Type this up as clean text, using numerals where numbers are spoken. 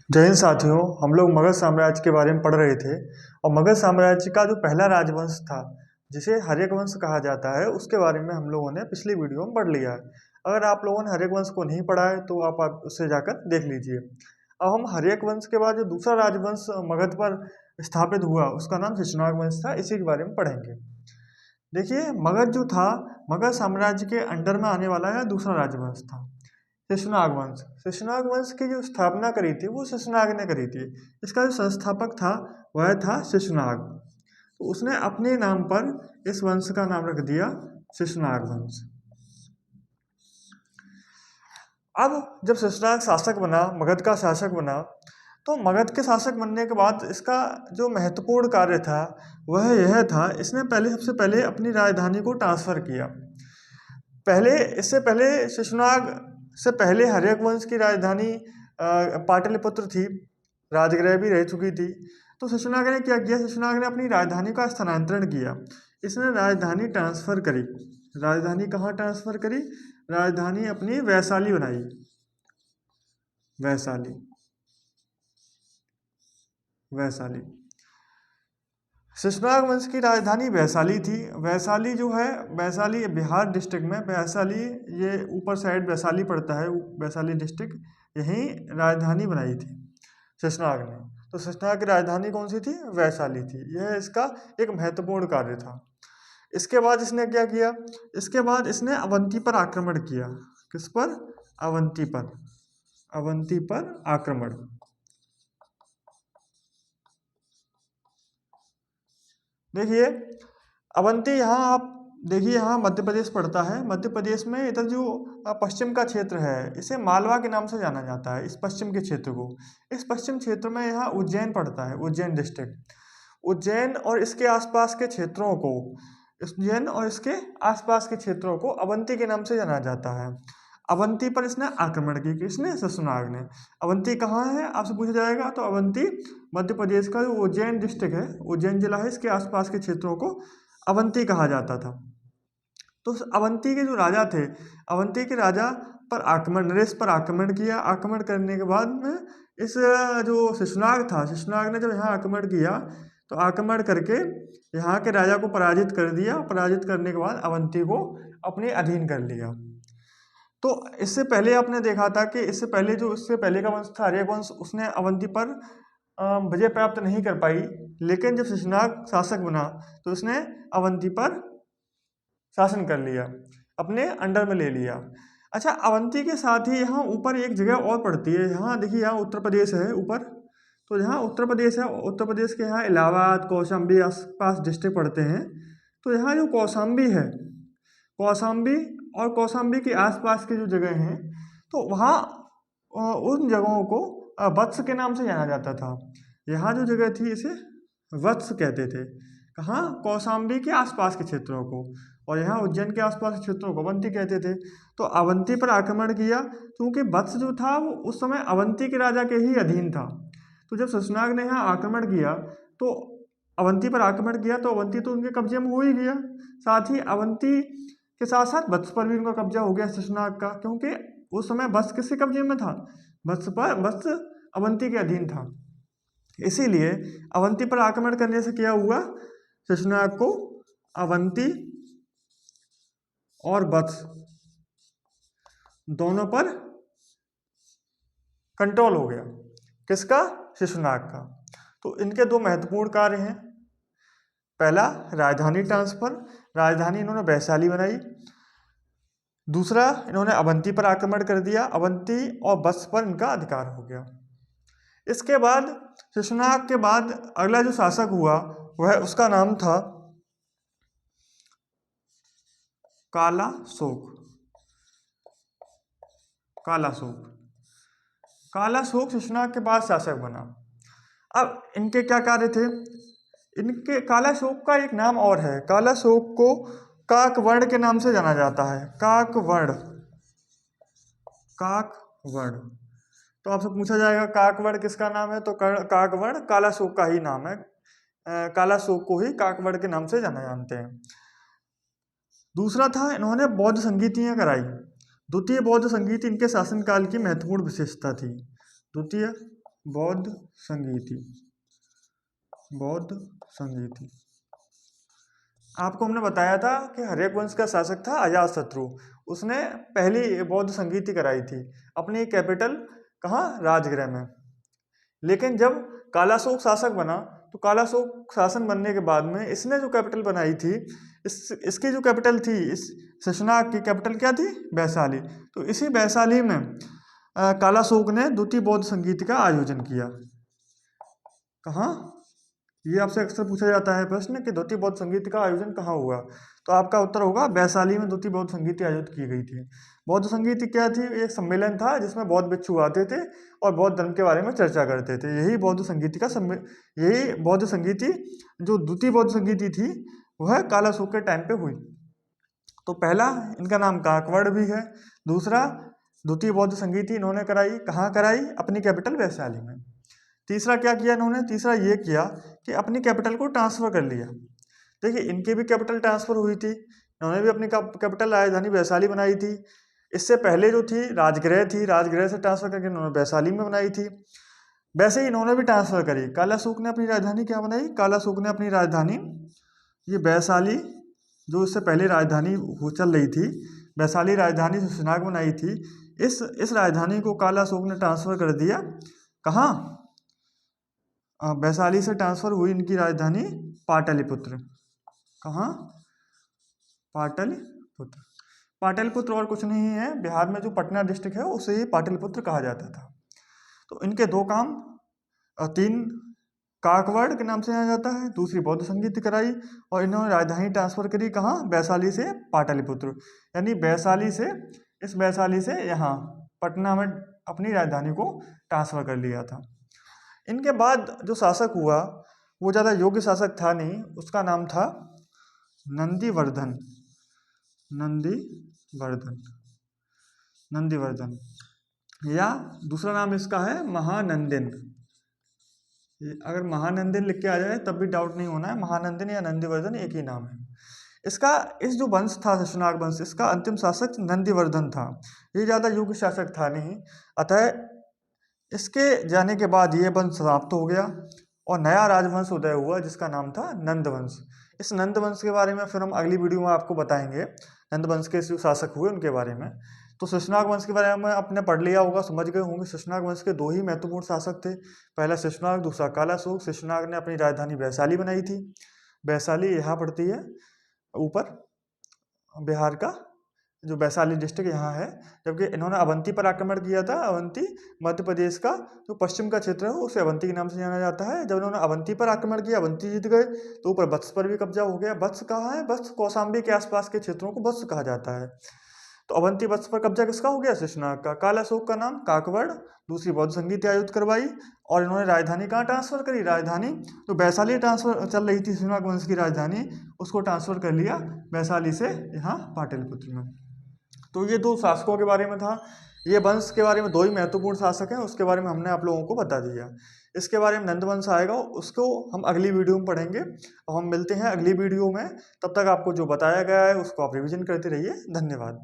जय हिंद साथियों। हम लोग मगध साम्राज्य के बारे में पढ़ रहे थे और मगध साम्राज्य का जो पहला राजवंश था जिसे हर्यक वंश कहा जाता है उसके बारे में हम लोगों ने पिछली वीडियो में पढ़ लिया है। अगर आप लोगों ने हर्यक वंश को नहीं पढ़ा है तो आप उससे जाकर देख लीजिए। अब हम हर्यक वंश के बाद जो दूसरा राजवंश मगध पर स्थापित हुआ उसका नाम शिशुनाग वंश था, इसी के बारे में पढ़ेंगे। देखिए, मगध जो था मगध साम्राज्य के अंडर में आने वाला है दूसरा राजवंश था शिशुनाग वंश। शिशुनाग वंश की जो स्थापना करी थी वो शिशुनाग ने करी थी। इसका जो संस्थापक था वह था शिशुनाग। तो उसने अपने नाम पर इस वंश का नाम रख दिया शिशुनाग वंश। अब जब शिशुनाग शासक बना, मगध का शासक बना, तो मगध के शासक बनने के बाद इसका जो महत्वपूर्ण कार्य था वह यह था, इसने सबसे पहले अपनी राजधानी को ट्रांसफर किया। इससे पहले शिशुनाग से पहले हर्यक वंश की राजधानी पाटलिपुत्र थी, राजगृह भी रह चुकी थी। तो शिशुनाग ने क्या किया, शिशुनाग ने अपनी राजधानी का स्थानांतरण किया। इसने राजधानी ट्रांसफर करी। राजधानी कहाँ ट्रांसफर करी? राजधानी अपनी वैशाली बनाई। वैशाली वैशाली शिशुनाग वंश की राजधानी वैशाली थी। वैशाली जो है, वैशाली बिहार डिस्ट्रिक्ट में, वैशाली ये ऊपर साइड वैशाली पड़ता है, वैशाली डिस्ट्रिक्ट, यहीं राजधानी बनाई थी शिशुनाग ने। तो शिशुनाग की राजधानी कौन सी थी? वैशाली थी। यह इसका एक महत्वपूर्ण कार्य था। इसके बाद इसने क्या किया? इसके बाद इसने अवंती पर आक्रमण किया। किस पर? अवंती पर। अवंती पर आक्रमण। देखिए, अवंती, यहाँ आप देखिए, यहाँ मध्य प्रदेश पड़ता है। मध्य प्रदेश में इधर जो पश्चिम का क्षेत्र है इसे मालवा के नाम से जाना जाता है। इस पश्चिम के क्षेत्र को, इस पश्चिम क्षेत्र में यहाँ उज्जैन पड़ता है, उज्जैन डिस्ट्रिक्ट। उज्जैन और इसके आसपास के क्षेत्रों को उज्जैन और इसके आसपास के क्षेत्रों को अवंती के नाम से जाना जाता है। अवंती पर इसने आक्रमण की, किसने? शिशुनाग ने। अवंती कहाँ है आपसे पूछा जाएगा, तो अवंती मध्य प्रदेश का जो उज्जैन डिस्ट्रिक्ट है, उज्जैन जिला है, इसके आसपास के क्षेत्रों को अवंती कहा जाता था। तो अवंती के जो राजा थे, अवंती के राजा पर आक्रमण, नरेश पर आक्रमण किया। आक्रमण करने के बाद में इस जो शिशुनाग था, शिशुनाग ने जब यहाँ आक्रमण किया तो आक्रमण करके यहाँ के राजा को पराजित कर दिया। पराजित करने के बाद अवंती को अपने अधीन कर लिया। तो इससे पहले आपने देखा था कि इससे पहले का वंश था हर्यक वंश, उसने अवंती पर विजय प्राप्त नहीं कर पाई। लेकिन जब शिशुनाग शासक बना तो उसने अवंती पर शासन कर लिया, अपने अंडर में ले लिया। अच्छा, अवंती के साथ ही यहाँ ऊपर एक जगह और पड़ती है। यहाँ देखिए, यहाँ उत्तर प्रदेश है ऊपर। तो यहाँ उत्तर प्रदेश है, उत्तर प्रदेश के यहाँ इलाहाबाद, कौशाम्बी आसपास डिस्ट्रिक्ट पड़ते हैं। तो यहाँ जो कौशाम्बी है, कौशाम्बी और कौशाम्बी के आसपास की जो जगह हैं, तो वहाँ उन जगहों को वत्स के नाम से जाना जाता था। यहाँ जो जगह थी इसे वत्स कहते थे। कहाँ? कौशाम्बी के आसपास के क्षेत्रों को। और यहाँ उज्जैन के आसपास के क्षेत्रों को अवंती कहते थे। तो अवंती पर आक्रमण किया, क्योंकि वत्स जो था वो उस समय अवंती के राजा के ही अधीन था। तो जब शिशुनाग ने यहाँ आक्रमण किया तो अवंती पर आक्रमण किया तो अवंती तो उनके कब्जे में हो ही गया। साथ ही अवंती के साथ साथ वत्स पर भी उनका कब्जा हो गया शिशुनाग का, क्योंकि उस समय वत्स किसके कब्जे में था? वत्स अवंती के अधीन था। इसीलिए अवंती पर आक्रमण करने से क्या हुआ, शिशुनाग को अवंती और वत्स दोनों पर कंट्रोल हो गया। किसका? शिशुनाग का। तो इनके दो महत्वपूर्ण कार्य हैं। पहला, राजधानी ट्रांसफर, राजधानी इन्होंने वैशाली बनाई। दूसरा, इन्होंने अवंती पर आक्रमण कर दिया, अवंती और वत्स पर इनका अधिकार हो गया। इसके बाद शिशुनाग के बाद अगला जो शासक हुआ वह, उसका नाम था कालाशोक। कालाशोक कालाशोक शिशुनाग के बाद शासक बना। अब इनके क्या कार्य थे? इनके कालाशोक का एक नाम और है। कालाशोक को काकवर्ण के नाम से जाना जाता है। काकवर्ण। काकवर्ण। तो आपसे पूछा जाएगा काकवर्ण किसका नाम है, तो काकवर्ण कालाशोक का ही नाम है। कालाशोक को ही काकवर्ण के नाम से जाना जानते हैं। दूसरा था, इन्होंने बौद्ध संगीतियाँ कराई। द्वितीय बौद्ध संगीति इनके शासनकाल की महत्वपूर्ण विशेषता थी। द्वितीय बौद्ध संगीति, बौद्ध संगीति। आपको हमने बताया था कि हर्यक वंश का शासक था अजातशत्रु। उसने पहली बौद्ध संगीति कराई थी अपनी कैपिटल कहाँ, राजगृह में। लेकिन जब कालाशोक शासक बना तो कालाशोक शासन बनने के बाद में इसने जो कैपिटल बनाई थी, इसकी जो कैपिटल थी, इस शशनाग की कैपिटल क्या थी, वैशाली। तो इसी वैशाली में कालाशोक ने द्वितीय बौद्ध संगीति का आयोजन किया। कहाँ, ये आपसे अक्सर पूछा जाता है प्रश्न कि द्वितीय बौद्ध संगीत का आयोजन कहाँ हुआ, तो आपका उत्तर होगा वैशाली में द्वितीय बौद्ध संगीत आयोजित की गई थी। बौद्ध संगीति क्या थी, एक सम्मेलन था जिसमें बौद्ध भिक्षु आते थे और बौद्ध धर्म के बारे में चर्चा करते थे। यही बौद्ध संगीति का यही बौद्ध संगीति जो द्वितीय बौद्ध संगीति थी वह कालाशोक के टाइम पे हुई। तो पहला इनका नाम काकवड़ भी है। दूसरा, द्वितीय बौद्ध संगीति इन्होंने कराई, कहाँ कराई, अपनी कैपिटल वैशाली में। तीसरा क्या किया इन्होंने, तीसरा ये किया कि अपनी कैपिटल को ट्रांसफर कर लिया। देखिए इनकी भी कैपिटल ट्रांसफर हुई थी, इन्होंने भी अपनी कैपिटल राजधानी वैशाली बनाई थी। इससे पहले जो थी राजगृह थी, राजगृह से ट्रांसफर करके इन्होंने वैशाली में बनाई थी। वैसे ही इन्होंने भी ट्रांसफर करी। कालाशोक ने अपनी राजधानी क्या बनाई, कालाशोक ने अपनी राजधानी ये वैशाली, जो इससे पहले राजधानी वो चल रही थी, वैशाली राजधानी जो शशनाग बनाई थी, इस राजधानी को कालाशोक ने ट्रांसफर कर दिया। कहाँ, वैशाली से ट्रांसफर हुई इनकी राजधानी पाटलिपुत्र। कहाँ, पाटलिपुत्र। पाटलिपुत्र और कुछ नहीं है, बिहार में जो पटना डिस्ट्रिक्ट है उसे ही पाटलिपुत्र कहा जाता था। तो इनके दो काम, तीन काकवड़ के नाम से जाना जाता है, दूसरी बौद्ध संगीत कराई और इन्होंने राजधानी ट्रांसफर करी कहाँ, वैशाली से पाटलिपुत्र। यानी वैशाली से, इस वैशाली से यहाँ पटना में अपनी राजधानी को ट्रांसफर कर लिया था। इनके बाद जो शासक हुआ वो ज़्यादा योग्य शासक था नहीं, उसका नाम था नंदीवर्धन। नंदीवर्धन, नंदीवर्धन, या दूसरा नाम इसका है महानंदिन। अगर महानंदिन लिख के आ जाए तब भी डाउट नहीं होना है, महानंदिन या नंदीवर्धन एक ही नाम है इसका। इस जो वंश था शशनाग वंश, इसका अंतिम शासक नंदीवर्धन था। ये ज़्यादा योग्य शासक था नहीं, अतः इसके जाने के बाद ये वंश समाप्त हो गया और नया राजवंश उदय हुआ जिसका नाम था नंद वंश। इस नंद वंश के बारे में फिर हम अगली वीडियो में आपको बताएंगे, नंद वंश के जो शासक हुए उनके बारे में। तो शशनाग वंश के बारे में आपने पढ़ लिया होगा, समझ गए होंगे। शशनाग वंश के दो ही महत्वपूर्ण शासक थे, पहला शशनाग, दूसरा कालाशोक। शशनाग ने अपनी राजधानी वैशाली बनाई थी, वैशाली यहाँ पड़ती है ऊपर बिहार का, जो वैशाली डिस्ट्रिक्ट यहाँ है। जबकि इन्होंने अवंती पर आक्रमण किया था। अवंती मध्य प्रदेश का जो पश्चिम का क्षेत्र है उसे अवंती के नाम से जाना जाता है। जब इन्होंने अवंती पर आक्रमण किया, अवंती जीत गए, तो ऊपर वत्स पर भी कब्जा हो गया। वत्स कहाँ है, वत्स कौशाम्बी के आसपास के क्षेत्रों को वत्स कहा जाता है। तो अवंती वत्स पर कब्जा किसका हो गया, शशनाग का। कालाशोक का नाम काकवड़, दूसरी बौद्ध संगीति आयोजित करवाई और इन्होंने राजधानी कहाँ ट्रांसफर करी, राजधानी तो वैशाली ट्रांसफर चल रही थी शशनाग वंश की राजधानी, उसको ट्रांसफर कर लिया वैशाली से यहाँ पाटलिपुत्र में। तो ये दो शासकों के बारे में था। ये वंश के बारे में दो ही महत्वपूर्ण शासक हैं, उसके बारे में हमने आप लोगों को बता दिया। इसके बारे में नंद वंश आएगा, उसको हम अगली वीडियो में पढ़ेंगे और हम मिलते हैं अगली वीडियो में। तब तक आपको जो बताया गया है उसको आप रिवीजन करते रहिए। धन्यवाद।